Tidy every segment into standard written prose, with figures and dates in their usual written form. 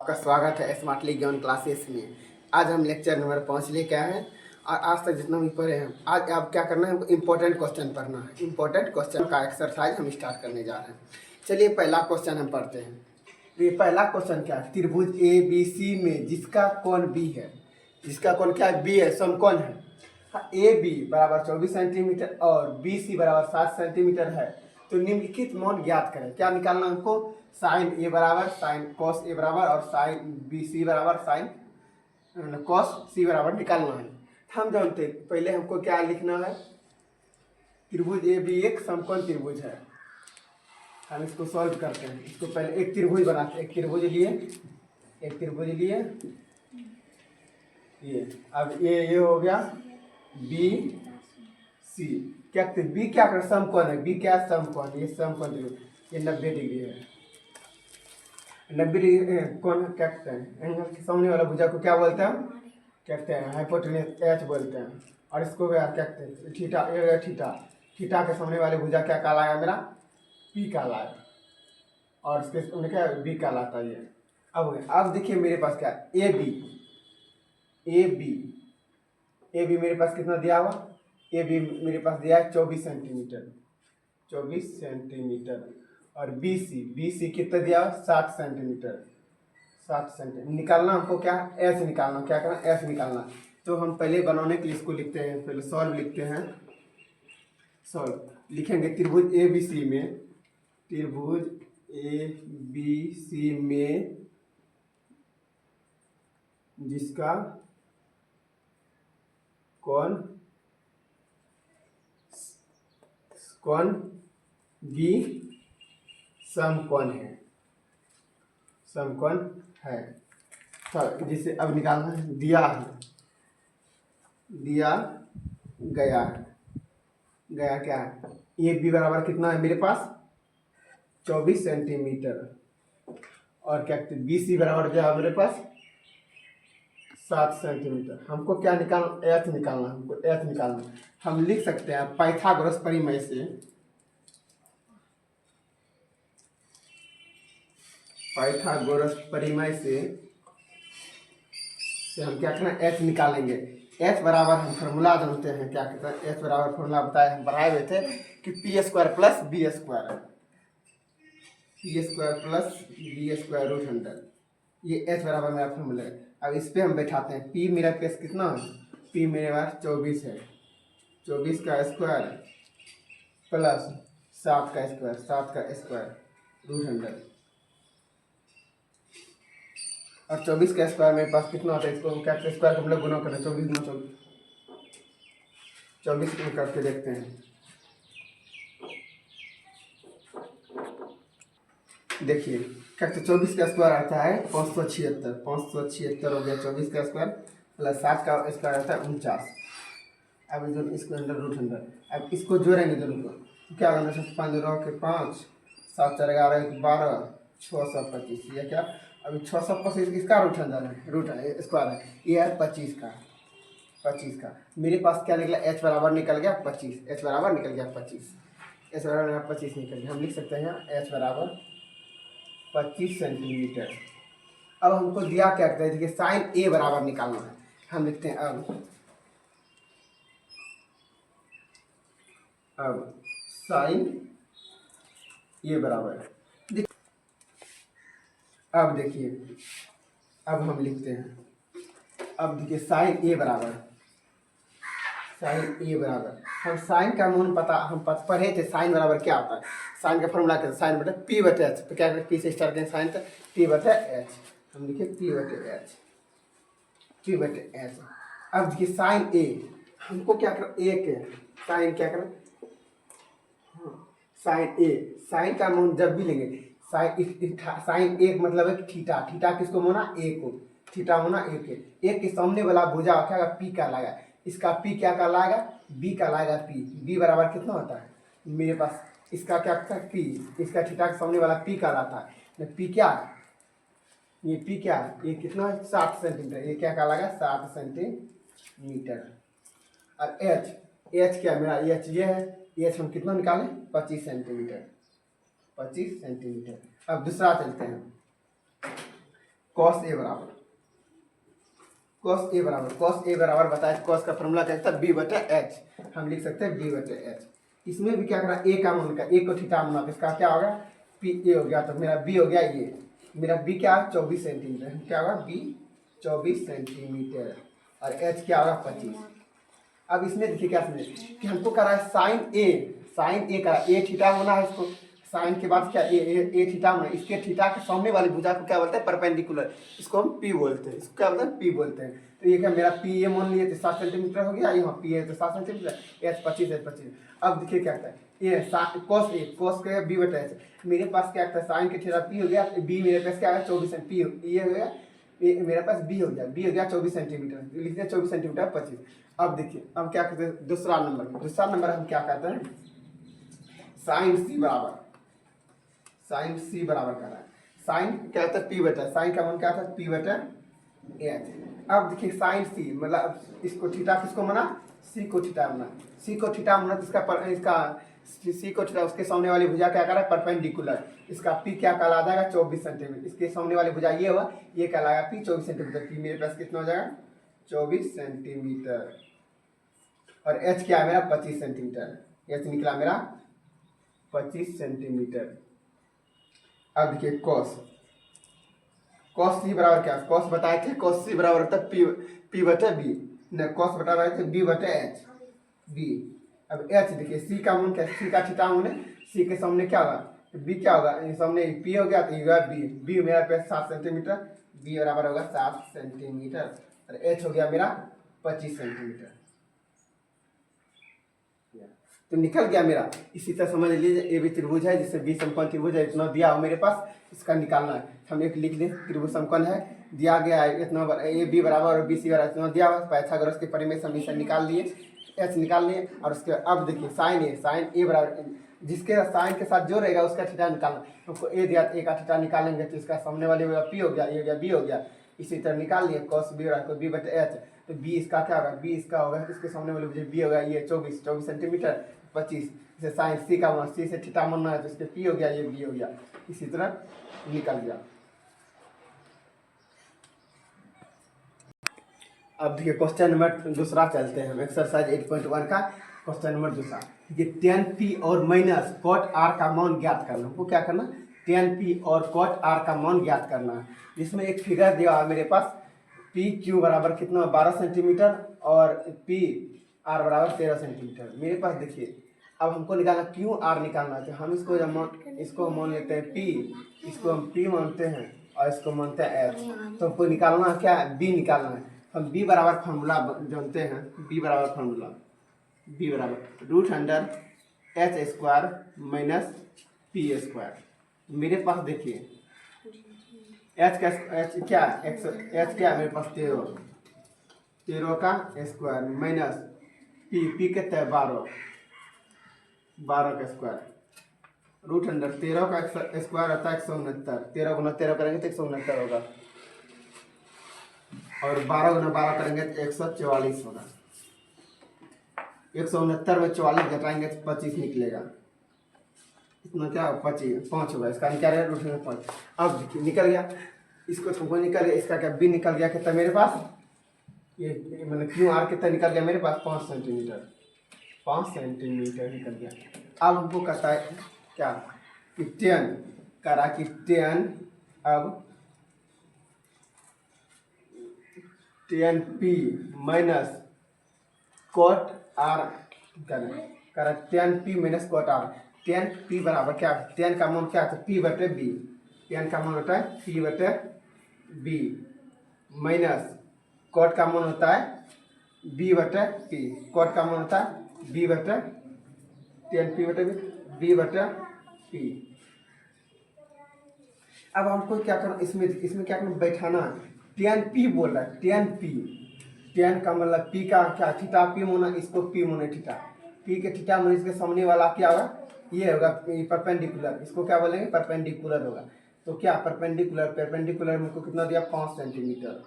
आपका स्वागत है स्मार्टली ज्ञान क्लासेस में। आज हम लेक्चर नंबर 5 लेके आए हैं और आज तक जितना भी पढ़े हैं आज आप क्या करना है, हमको इम्पोर्टेंट क्वेश्चन पढ़ना है। इम्पोर्टेंट क्वेश्चन का एक्सरसाइज हम स्टार्ट करने जा रहे हैं। चलिए पहला क्वेश्चन हम पढ़ते हैं। तो ये पहला क्वेश्चन क्या है, त्रिभुज ए बी सी में जिसका कोण बी है, जिसका कोण क्या है, बी है, समकोण है। ए बी बराबर 24 सेंटीमीटर और बी सी बराबर 7 सेंटीमीटर है तो निम्नलिखित मान ज्ञात करें। क्या निकालना हमको, साइन ए बराबर साइन कॉस ए बराबर और साइन बी सी बराबर साइन कॉस सी बराबर निकालना है। हम जानते हैं पहले हमको क्या लिखना है, त्रिभुज ए बी एक समकोण त्रिभुज है। हम इसको सॉल्व करते हैं। इसको पहले एक त्रिभुज बनाते हैं। एक त्रिभुज लिए ये, अब ये हो गया बी सी। क्या बी क्या कर समकोण है, बी क्या समकोण, ये समकोण त्रिभुज, ये 90 डिग्री है। 90 डिग्री कोण क्या कहते हैं, एंगल के सामने वाला भुजा को क्या बोलते हैं, कहते हैं हाइपोटेन्यूज एच बोलते हैं। और इसको क्या कहते हैं, थीटा। ये थीटा, थीटा के सामने वाले भुजा क्या कहलाएगा मेरा, पी कहलाएगा और इसके सामने क्या बी कहलाता है ये। अब देखिए मेरे पास क्या ए बी मेरे पास कितना दिया हुआ, ए बी मेरे पास दिया है 24 सेंटीमीटर और बी सी कितना दिया है 7 सेंटीमीटर। निकालना हमको क्या, एस निकालना। क्या करना, एस निकालना। तो हम पहले बनाने के लिए इसको लिखते हैं, पहले सॉल्व लिखते हैं। सॉल्व लिखेंगे त्रिभुज ए बी सी में जिसका कोण बी समकोण है। तो जिसे अब निकालना है, दिया गया क्या है, ए बी बराबर कितना है मेरे पास 24 सेंटीमीटर और क्या कहते बी सी बराबर क्या है मेरे पास 7 सेंटीमीटर। हमको क्या निकालना, एच निकालना। हम लिख सकते हैं पाइथागोरस परिमेय से हम क्या करना, एच निकालेंगे। एच बराबर हम फार्मूला जानते हैं, क्या कहते हैं, एच बराबर फार्मूला बताए हम बढ़ाए हुए थे कि P square plus B square root 100। ये एच बराबर मेरा फार्मूला है। अब इस पर हम बैठाते हैं, पी मेरा केस कितना है, पी मेरे पास 24 है, 24 का स्क्वायर प्लस 7 का स्क्वायर रूट 100 और 24 का स्क्वायर मेरे पास कितना होता है, इसको हम क्या स्क्वायर को हम लोग गुना करें, 24 में करके देखते हैं। देखिए क्या 24 का स्क्वायर आता है 576 हो गया, 24 का स्क्वायर प्लस 7 का स्क्वायर आता है 49। अब इसको अंडर रूट 100, अब इसको जोड़ेंगे दोनों को तो क्या करना है, 5 0 के 5 7 4 11 12 625। ये क्या, अभी 625 इसका रूट 100 है, रूट स्क्वायर है, ये है 25 का। मेरे पास क्या निकला, एच बराबर निकल गया 25, एच बराबर निकल गया 25 निकल गया। हम लिख सकते हैं एच बराबर 25 सेंटीमीटर। अब हमको दिया क्या कहते हैं, देखिए साइन ए बराबर निकालना है। हम लिखते हैं अब साइन ए बराबर, अब देखिए अब हम लिखते हैं, अब देखिए साइन ए बराबर हम साइन का मूल पता हम पढ़े थे, साइन बराबर क्या होता है, साइन का फॉर्मूला क्या है, साइन बटे पी बटे एच। तो क्या करें, पी से स्टार्ट करें, साइन तक पी बटे एच। हम लिखे पी बटे एच। अब देखिए साइन ए, हमको क्या करें, ए के साइन क्या करें, साइन ए, साइन का मूल जब भी लेंगे साइन एक मतलब है थीटा किसको होना, ए को, थीटा होना एक के सामने वाला भुजा क्या पी का लाएगा, इसका पी क्या का लाएगा, बी का लाएगा बी बराबर कितना होता है मेरे पास, इसका क्या होता है पी, इसका थीटा के सामने वाला पी का लाता है, पी क्या, ये पी क्या, ये कितना है 7 सेंटीमीटर, ये क्या कहलाएगा 7 सेंटीमीटर। और एच क्या मेरा, एच ये है, एच हम कितना निकालें 25 सेंटीमीटर। अब दूसरा चलते हैं, कॉस ए बराबर कॉस ए बराबर बताए कॉस का फॉर्मूला क्या था, बी बटे एच। हम लिख सकते हैं बी बटे एच। इसमें भी क्या करना, ए का मान का, ए को थीटा माना, इसका क्या होगा पी ए हो गया, तो मेरा बी हो गया ये, मेरा बी क्या है 24 सेंटीमीटर, क्या होगा बी 24 सेंटीमीटर और एच क्या होगा 25। अब इसमें देखिए क्या समझे कि हमको करा है साइन ए का ए थीटा होना है, इसको साइन के बाद क्या ए थीटा होना है, इसके थीटा के सामने वाली भुजा को क्या बोलते हैं परपेंडिकुलर, इसको हम पी बोलते हैं, इसको क्या बोलते हैं पी बोलते हैं। तो ये क्या मेरा पी ए मान लिए तो 7 सेंटीमीटर हो गया, यहाँ पी ए तो 7 सेंटीमीटर, एच 25। अब देखिए क्या होता है ये कॉस के बी बटा एच, मेरे पास क्या है साइन के थीटा पी हो गया, बी मेरे पास क्या है 24 पी ये हो गया, मेरे पास बी हो गया 24 सेंटीमीटर, लिखते हैं 24 सेंटीमीटर 25। अब देखिए अब क्या करते हैं दूसरा नंबर हम क्या करते हैं साइन सी बराबर कर रहा है, साइन क्या होता है पी बटा, साइन का मान क्या था पी बटा एच। अब देखिए साइन सी मतलब इसको थीटा किसको माना, सी को थीटा माना, तो इसका सी को थीटा उसके सामने वाली भुजा क्या कर रहा है परपेंडिकुलर, इसका पी क्या कहला जाएगा 24 सेंटीमीटर, इसके सामने वाली भुजा ये हुआ, ये कहलाएगा पी 24 सेंटीमीटर, पी मेरे पास कितना हो जाएगा 24 सेंटीमीटर और एच क्या है मेरा 25 सेंटीमीटर, एच निकला मेरा 25 सेंटीमीटर। अब देखिए कॉस सी बराबर क्या, कॉस बताए थे कॉस सी बराबर होता है पी बटे बी, न कॉस बता रहे थे बी बटे एच बी। अब एच देखिए सी का मान क्या, सी का थीटा मान सी के सामने क्या होगा तो बी क्या होगा, सामने पी हो गया तो ये बी मेरा पे 7 सेंटीमीटर, बी बराबर होगा 7 सेंटीमीटर और एच हो गया मेरा 25 सेंटीमीटर। तो निकल गया मेरा, इसी तरह समझ लीजिए ए भी त्रिभुज है जिससे बी समकोण त्रिभुज है, इतना दिया हो मेरे पास, इसका निकालना है, हम एक लिख लें त्रिभुज समकोण है दिया गया है इतना, ए बी बराबर और बी सी बराबर इतना दिया हुआ, पाइथागोरस के परिमेय समीकरण निकाल लिए, एच निकाल लिए और उसके अब देखिए साइन ए बराबर जिसके साइन के साथ जो रहेगा उसका थीटा निकालना, हमको ए दिया ए का थीटा निकालेंगे तो इसका सामने वाले पी हो गया, ये हो गया बी हो गया, इसी तरह निकाल लिए कॉस बी बराबर बी बटे एच, तो बी इसका क्या होगा, बी इसका होगा इसके सामने वाले मुझे बी होगा ये 24 सेंटीमीटर 25, जैसे साइन सी का मान सी से थीटा मानना है तो इसके पी हो गया ये बी हो गया, इसी तरह निकल गया। अब देखिए क्वेश्चन नंबर दूसरा चलते हैं हम, एक्सरसाइज 8.1 का क्वेश्चन नंबर दूसरा, ये tan p और माइनस cot r का मान ज्ञात करना, हमको क्या करना tan p और cot r का मान ज्ञात करना है, जिसमें एक फिगर दिया है मेरे पास पी क्यू बराबर कितना 12 सेंटीमीटर और पी आर बराबर 13 सेंटीमीटर मेरे पास। देखिए अब हमको निकालना क्यू आर निकालना है, तो हम इसको मान लेते हैं पी, इसको हम पी मानते हैं और इसको मानते हैं एच, तो हमको निकालना क्या है बी निकालना है, हम बी बराबर फार्मूला जानते हैं, बी बराबर √(h² माइनस पी स्क्वायर। मेरे पास देखिए एच क्या मेरे पास 13 का स्क्वायर माइनस पी कितना है 12 का स्क्वायर, √13 का स्क्वायर होता है 169, 13 गुना 13 करेंगे तो 169 होगा और 12 गुना 12 करेंगे तो 144 होगा, 169 में 44 घटाएंगे तो 25 निकलेगा, इतना क्या 5 होगा, इसका क्या रहेगा √5। अब देखिए निकल गया, इसको तुमको निकल गया, इसका क्या बी निकल गया कितना मेरे पास, ये मतलब क्यू आर कितना निकल गया मेरे पास 5 सेंटीमीटर निकल गया। अब हमको कहता है क्या कि tan p minus cot r करा tan p minus cot r, tan p बराबर क्या, tan का मान क्या है p बटे b, tan का मान होता है p बटे b माइनस cot का मान होता है b बटे p, cot का मान होता है b बटे tan p बटे b बटे p। अब हमको क्या करना इसमें क्या करना बैठाना, tan p बोल रहा है, tan का मतलब p का क्या थीटा p मोना, इसको p मोने थीटा, p के थीटा मोने इसके सामने वाला क्या होगा ये होगा परपेंडिकुलर, इसको क्या बोलेंगे परपेंडिकुलर होगा, तो क्या परपेंडिकुलर में को कितना दिया 5 सेंटीमीटर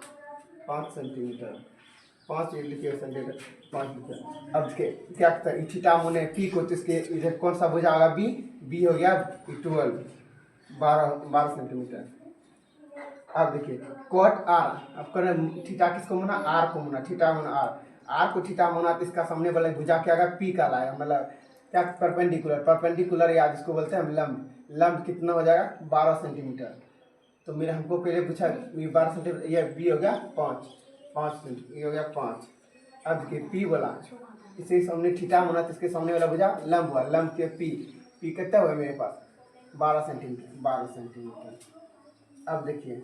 5 लिखिए सेंटीमीटर 5 लिखिए। अब क्या करता है थीटा मोने p को, तो इसके इधर कौन सा भुजा होगा b हो गया 12 सेंटीमीटर अब देखिए कॉट आर, अब करें थीटा किसको होना, आर को होना, थीटा होना आर, आर को थीटा होना तो इसका सामने वाला भुजा क्या आएगा, पी का लाएगा, मतलब क्या परपेंडिकुलर, परपेंडिकुलर या जिसको बोलते हैं हम लंब, लंब कितना हो जाएगा 12 सेंटीमीटर। तो मेरे हमको पहले पूछा ये 12 सेंटीमीटर, ये बी हो गया 5 सेंटीमीटर, ये हो गया 5। अब देखिए पी बोला, इसे सामने थीटा होना तो इसके सामने वाला भुजा लंब हुआ, लंब के पी, पी कितना हुआ मेरे पास 12 सेंटीमीटर, 12 सेंटीमीटर। अब देखिए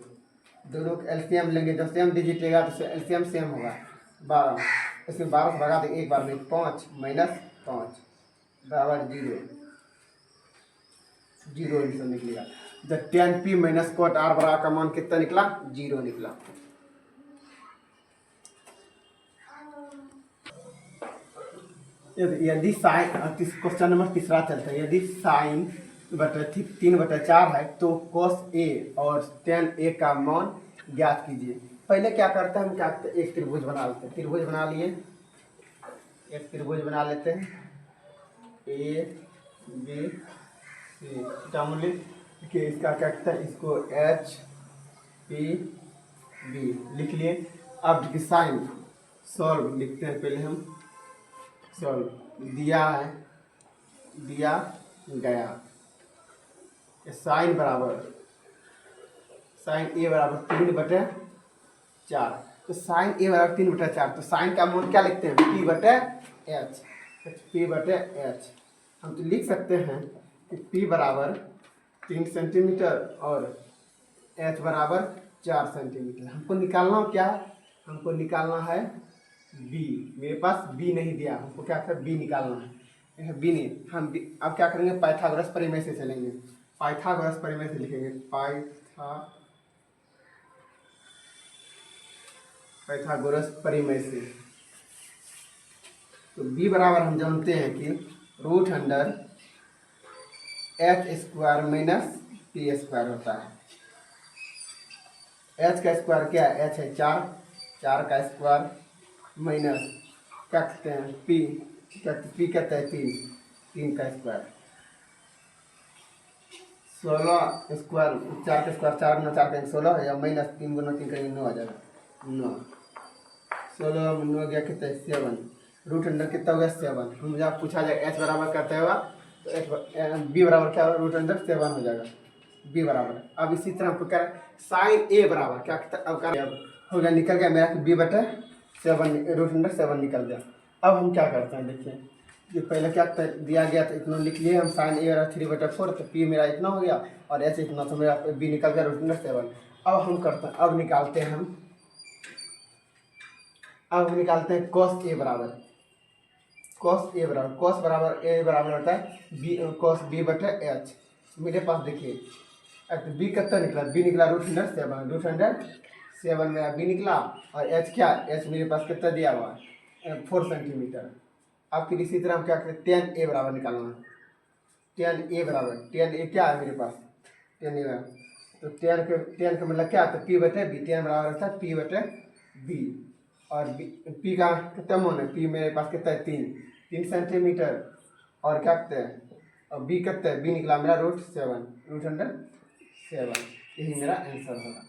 दोनों का एलसीएम लेंगे, जब सेम डिजिट लेगा तो एलसीएम सेम होगा 12, इसमें 12 से भगा देंगे एक बार में, 5 माइनस 5 बराबर 0, 0 आंसर निकलेगा। जब tan p minus cot R बराबर का मान कितना निकला, 0 निकला। यदि साइन, क्वेश्चन नंबर तीसरा चलता है, यदि साइन बटा 3/4 है तो cos a और tan a का मान ज्ञात कीजिए। पहले क्या करते हैं हम, क्या करते हैं एक त्रिभुज बना लेते हैं, त्रिभुज बना लिए, एक त्रिभुज बना लेते हैं ए बी सी, क्या मूल्य देखिए इसका क्या कहते हैं, इसको एच पी बी लिख लिए। अब देखिए साइन सॉल्व लिखते हैं, पहले हम सॉल्व दिया है, दिया गया साइन बराबर, साइन ए बराबर 3/4, तो साइन ए बराबर 3/4, तो साइन का मान क्या लिखते हैं p/h, p/h हम तो लिख सकते हैं कि p बराबर 3 सेंटीमीटर और h बराबर 4 सेंटीमीटर। हमको निकालना क्या है, हमको निकालना है b, मेरे पास b नहीं दिया, हमको क्या है b निकालना है, b नहीं, हम अब क्या करेंगे पाइथागोरस प्रमेय से चलेंगे, पाइथागोरस प्रमेय से लिखेंगे, पाइथागोरस प्रमेय से। तो b बराबर हम जानते हैं कि √h² माइनस p² होता है। h का स्क्वायर क्या है, h है 4, 4 का स्क्वायर माइनस क्या कहते हैं p, p कहते हैं 3, 3 का स्क्वायर, 16 स्क्वायर, 4 का स्क्वायर 4 गुना 4 करेंगे 16 है, या माइनस 3 गुना 3 करेंगे 9 आ जाएगा, 9, 16 में 9 गया कितना 7, √अंडर कितना हो गया 7। हम जब पूछा जाए h बराबर करते हुआ तो h b बराबर क्या होगा, √7 हो जाएगा, b बराबर। अब इसी तरह हमको क्या साइन a बराबर क्या, अब क्या हो गया, निकल गया मेरा b/7, √7 निकल गया। अब हम क्या करते हैं देखिए, ये पहले क्या दिया गया था इतना लिख लिए हम, साइन a बराबर 3/4, तो p मेरा इतना हो गया और h इतना, तो मेरा b निकल गया √7। अब हम करते हैं, अब निकालते हैं हम, अब हम निकालते हैं cos a बराबर, cos a बराबर, cos बराबर a बराबर होता है b cos b/h। मेरे पास देखिए b कितना निकला, b निकला √7 मेरा b निकला, और h क्या, h मेरे पास कितना दिया हुआ है 4 सेंटीमीटर। अब फिर इसी तरह हम क्या करते हैं tan a बराबर निकालना है, tan a बराबर, tan a क्या है मेरे पास, tan a बराबर, तो tan का मतलब क्या है, तो p/b, tan बराबर होता है p/b, और p का कितना मान है, p मेरे पास कितना है 3 सेंटीमीटर, और क्या कहते हैं, और b कितना है, b निकला मेरा √7, यही मेरा आंसर होगा।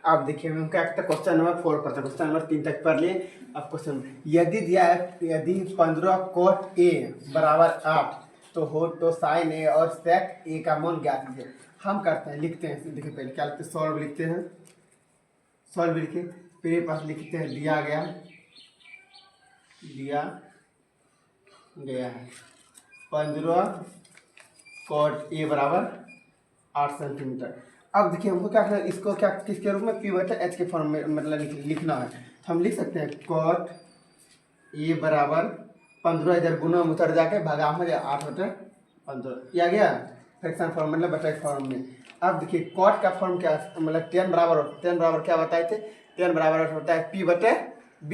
अब देखिए हम क्या करते हैं क्वेश्चन नंबर 4 पर, क्वेश्चन नंबर 3 तक पढ़ लिए। अब क्वेश्चन यदि दिया है, यदि 15 cot a बराबर 8 तो हो तो साइन a और sec a का मान ज्ञात कीजिए। हम करते हैं, लिखते हैं, देखिए पहले क्या लिखते हैं, सॉल्व लिखते हैं, सॉल्व लिखे फिर पास लिखते हैं दिया गया है 15 cot a बराबर 8 सेंटीमीटर। अब देखिए हमको क्या करना है, इसको क्या किसके रूप में p/h के फॉर्म में मतलब लिखना है, तो हम लिख सकते हैं cot a बराबर 15 इधर गुना में उतर जाके भागा हो जाए 8/15, ये आ गया फ्रैक्शन फॉर्म मतलब बटा फॉर्म में। अब देखिए cot का फॉर्म क्या मतलब tan बराबर क्या बताए थे, tan बराबर होता है p/b,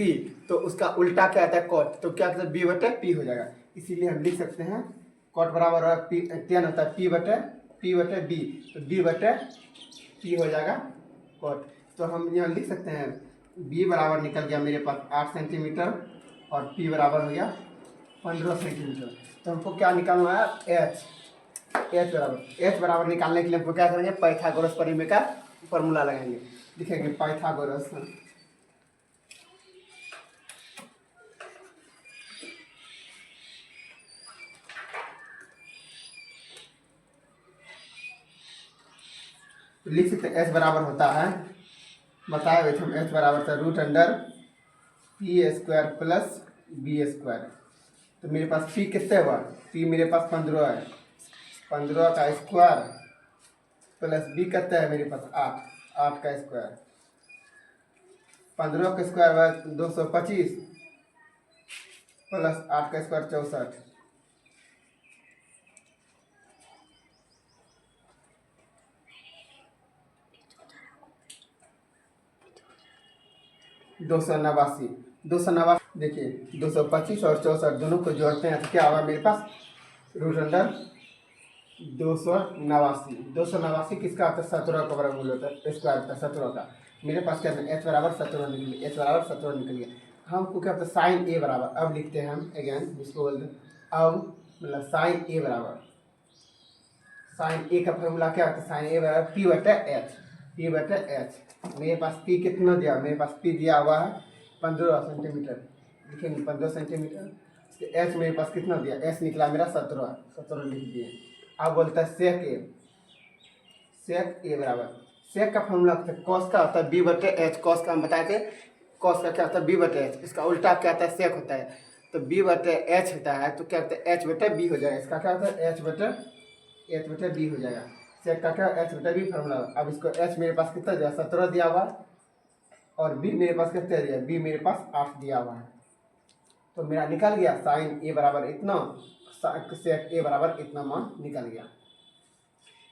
तो उसका उल्टा क्या आता है cot, तो क्या कहते हैं b/p हो जाएगा, इसीलिए हम लिख सकते हैं cot बराबर tan होता है p/b, तो b/p हो जाएगा cot। तो हम यहाँ लिख सकते हैं b बराबर निकल गया मेरे पास 8 सेंटीमीटर और p बराबर हो गया 15 सेंटीमीटर। तो हमको क्या निकालना है h, एच बराबर निकालने के लिए हमको क्या करेंगे, पाइथागोरस परिमेय का फॉर्मूला लगाएंगे। लिखेंगे पाइथागोरस लिख सकते हैं। एच बराबर होता है, बताए हुए थे एच बराबर था root under P square plus B square. तो मेरे पास पी कितने हुआ, पी मेरे पास 15 है, 15 का स्क्वायर प्लस बी कितना है मेरे पास 8, 8 का स्क्वायर, 15 का स्क्वायर हुआ 225 प्लस 8 का स्क्वायर 64, 289। 289 देखिए 225 और 64 दोनों को जोड़ते हैं तो क्या होगा मेरे पास, रूट अंडर 289। 289 किसका आता है, 17 का वर्गमूल होता है, स्क्वायर होता है 17 का। मेरे पास क्या है, एच बराबर 17 निकल गया, एच बराबर 17 निकल गया। हमको क्या होता है, साइन ए बराबर, अब लिखते हैं हम अगेन जिसको बोलते हैं अब, मतलब साइन ए बराबर, साइन ए का फॉर्मूला क्या होता है, साइन ए बराबर पी बटे एच, पी बटे एच। मेरे पास पी कितना दिया, मेरे पास पी दिया हुआ है 15 सेंटीमीटर, लिखेंगे 15 सेंटीमीटर। एच मेरे पास कितना दिया, एच निकला मेरा 17, 17 लिख दिए। अब बोलता है सेक ए, सेक ए बराबर, सेक का फॉर्मूला होता है कॉस का होता है बी बटे एच, कॉस का हम बताए थे, कॉस का क्या होता है बी बटे एच, इसका उल्टा क्या होता है सेक होता है, तो बी बटे एच होता है तो क्या होता है एच बटे बी हो जाएगा, इसका क्या होता है एच बटे बी हो जाएगा। सेक का क्या एच बटे बी फॉर्मूला। अब इसको एच मेरे पास कितना दिया, 17 दिया हुआ, और बी मेरे पास कितना दिया, बी मेरे पास 8 दिया हुआ है, तो मेरा निकल गया साइन ए बराबर इतना, सेक ए बराबर इतना मान निकल गया।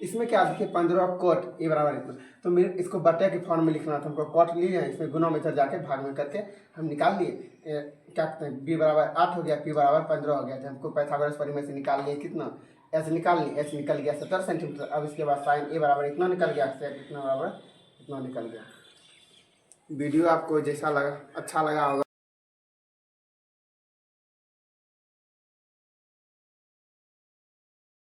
इसमें क्या देखिए 15 कोट ए बराबर इतना, तो मेरे इसको बटे के फॉर्म में लिखना था, हमको कोट लिए हैं, इसमें गुना में इधर जाके भाग में करके हम निकाल लिए। क्या कहते हैं, बी बराबर 8 हो गया, पी बराबर 15 हो गया, तो हमको पाइथागोरस परिमेय से निकाल लिए कितना, एच निकाल लिए, एच निकल गया 17 सेंटीमीटर। अब इसके बाद साइन ए बराबर इतना निकल गया, सेक इतना बराबर इतना निकल गया। वीडियो आपको जैसा लगा, अच्छा लगा होगा